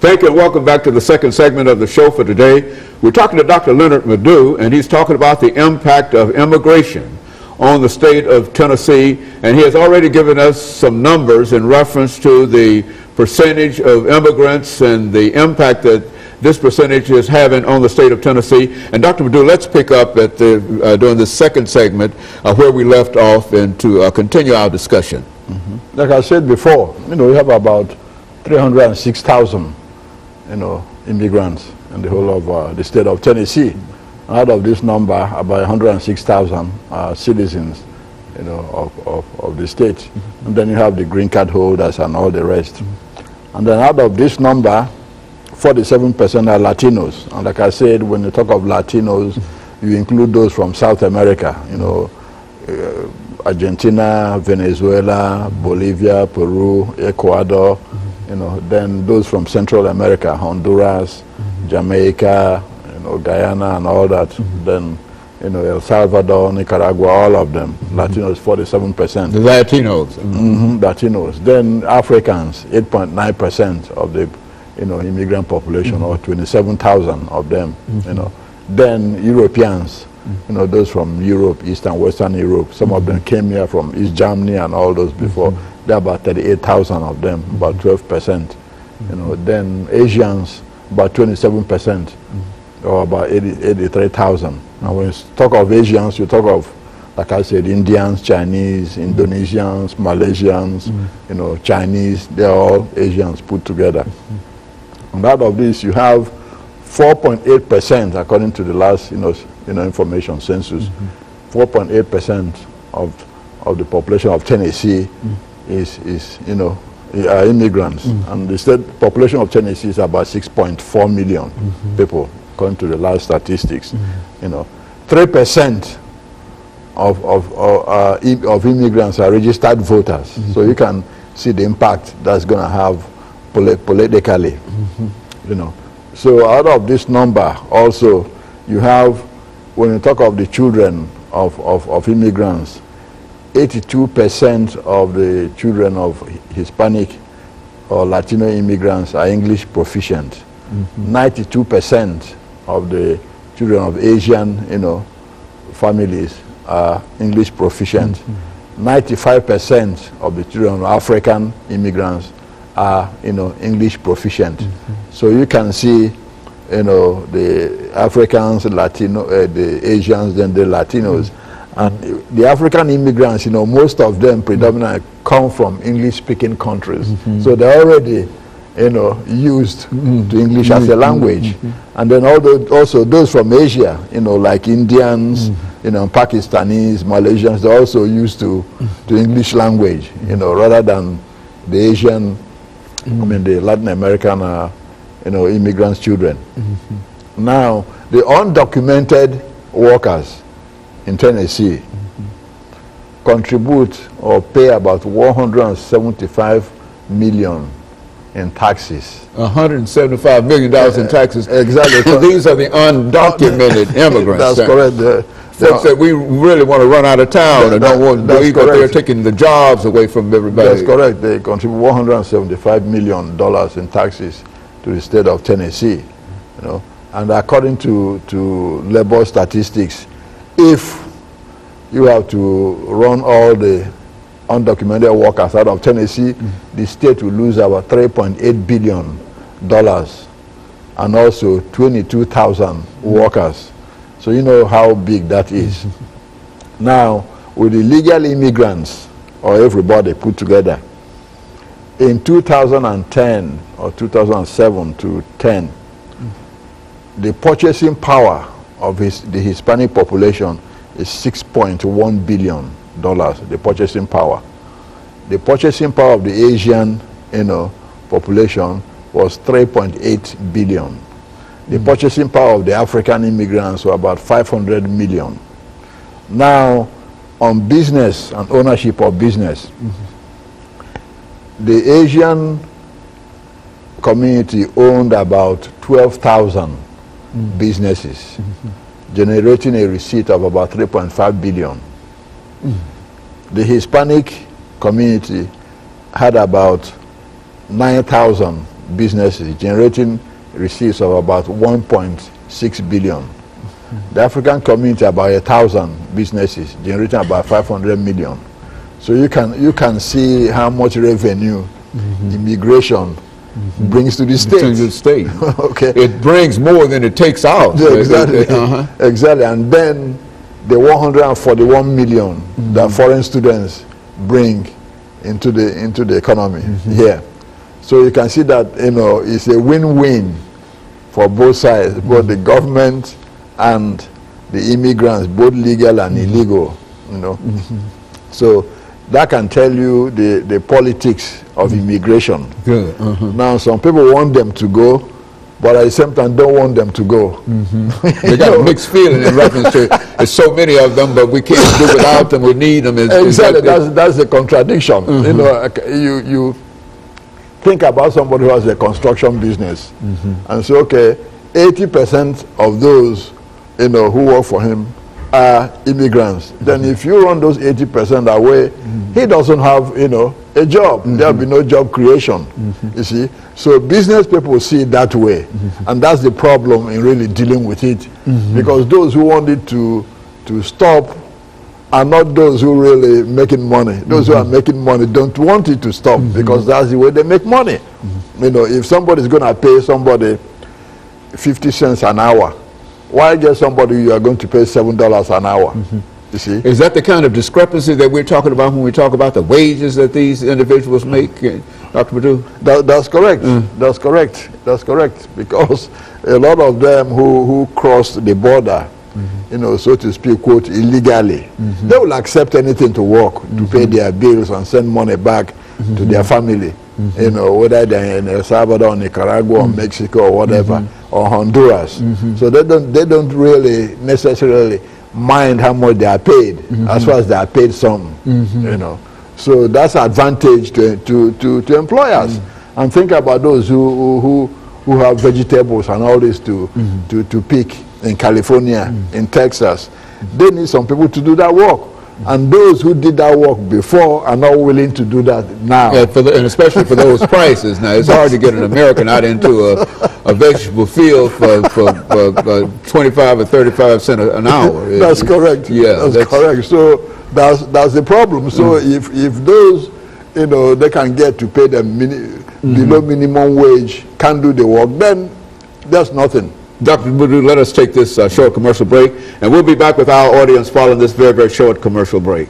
Thank you and welcome back to the second segment of the show for today. We're talking to Dr. DrLMadu2, and he's talking about the impact of immigration on the state of Tennessee, and he has already given us some numbers in reference to the percentage of immigrants and the impact that this percentage is having on the state of Tennessee. And Dr. Madu, let's pick up at during the second segment where we left off and to continue our discussion. Like I said before, we have about 306,000, immigrants in the whole of the state of Tennessee. Out of this number, about 106,000 are citizens, of the state. And then you have the green card holders and all the rest. And then out of this number, 47% are Latinos. And like I said, when you talk of Latinos, you include those from South America, Argentina, Venezuela, Bolivia, Peru, Ecuador, then those from Central America, Honduras, Jamaica, Guyana and all that, then, El Salvador, Nicaragua, all of them. Latinos, 47%. The Latinos. Latinos. Then Africans, 8.9% of the, immigrant population, or 27,000 of them, Then Europeans, those from Europe, East and Western Europe, some of them came here from East Germany and all those before. There are about 38,000 of them, about 12%. Then Asians, about 27%, or about 83,000. And when you talk of Asians, you talk of, like I said, Indians, Chinese, Indonesians, Malaysians, Chinese, they're all Asians put together. And out of this, you have 4.8%, according to the last, information census. 4.8% of the population of Tennessee is are immigrants. And the state population of Tennessee is about 6.4 million people, according to the last statistics. 3% of immigrants are registered voters. So you can see the impact that's going to have politically. So out of this number also, you have, when you talk of the children of immigrants, 82% of the children of Hispanic or Latino immigrants are English proficient. 92% of the children of Asian, families are English proficient. 95% of the children of African immigrants are, English proficient. So you can see, the Africans, Latino, the Asians, then the Latinos. And the African immigrants, most of them predominantly come from English-speaking countries. So they're already, used to English as a language. And then also those from Asia, like Indians, Pakistanis, Malaysians, they're also used to English language, rather than the Asian, the Latin American, immigrants' children. Now, the undocumented workers in Tennessee contribute or pay about $175 million in taxes. $175 million in taxes. Exactly. These are the undocumented immigrants. That's correct. Folks that we really want to run out of town and don't want to believe that they're taking the jobs away from everybody. That's correct. They contribute $175 million in taxes to the state of Tennessee. And according to labor statistics, if you have to run all the undocumented workers out of Tennessee, the state will lose about $3.8 billion and also 22,000 workers. So you know how big that is. Now, with the legal immigrants, or everybody put together, in 2010 or 2007 to 10, the purchasing power of the Hispanic population is $6.1 billion, the purchasing power. The purchasing power of the Asian, population was 3.8 billion. The purchasing power of the African immigrants were about 500 million. Now, on business and ownership of business, the Asian community owned about 12,000 businesses, generating a receipt of about 3.5 billion. The Hispanic community had about 9,000 businesses generating receipts of about 1.6 billion. The African community, about 1,000 businesses generating about 500 million. So you can see how much revenue immigration brings to the state. To the state. Okay. It brings more than it takes out. Yeah, exactly. Exactly. And then the 141 million that foreign students bring into the economy here. So you can see that, you know, it's a win-win for both sides, both the government and the immigrants, both legal and illegal, you know. So that can tell you the politics of immigration. Good. Now, some people want them to go, but at the same time don't want them to go. They got a mixed feeling in reference to there's so many of them, but we can't do without them. We need them. Exactly. That's the contradiction. You know, you think about somebody who has a construction business and say, okay, 80% of those, you know, who work for him are immigrants. Then if you run those 80% away, he doesn't have, you know, a job. There'll be no job creation. You see, so business people see it that way, and that's the problem in really dealing with it, because those who want it to stop are not those who really making money. Those who are making money don't want it to stop, because that's the way they make money. You know, if somebody's going to pay somebody 50 cents an hour, why get somebody you are going to pay $7 an hour? You see? Is that the kind of discrepancy that we're talking about when we talk about the wages that these individuals make, Dr. Madu? That's correct. That's correct. That's correct. Because a lot of them who cross the border, you know, so to speak, quote, illegally, they will accept anything to work, to pay their bills and send money back to their family. You know, whether they're in El Salvador, or Nicaragua, or Mexico, or whatever, or Honduras. So they don't really necessarily mind how much they are paid, as far as they are paid some. You know, so that's an advantage to employers. And think about those who have vegetables and all this to pick in California, in Texas. They need some people to do that work. And those who did that work before are not willing to do that now. Yeah, and especially for those prices. Now, it's hard to get an American out into a vegetable field for 25 or 35 cents an hour. That's correct. Yeah, that's correct. So that's the problem. So if those, you know, they can get to pay them below minimum wage, can't do the work, then there's nothing. Dr. Madu, let us take this short commercial break, and we'll be back with our audience following this very, very short commercial break.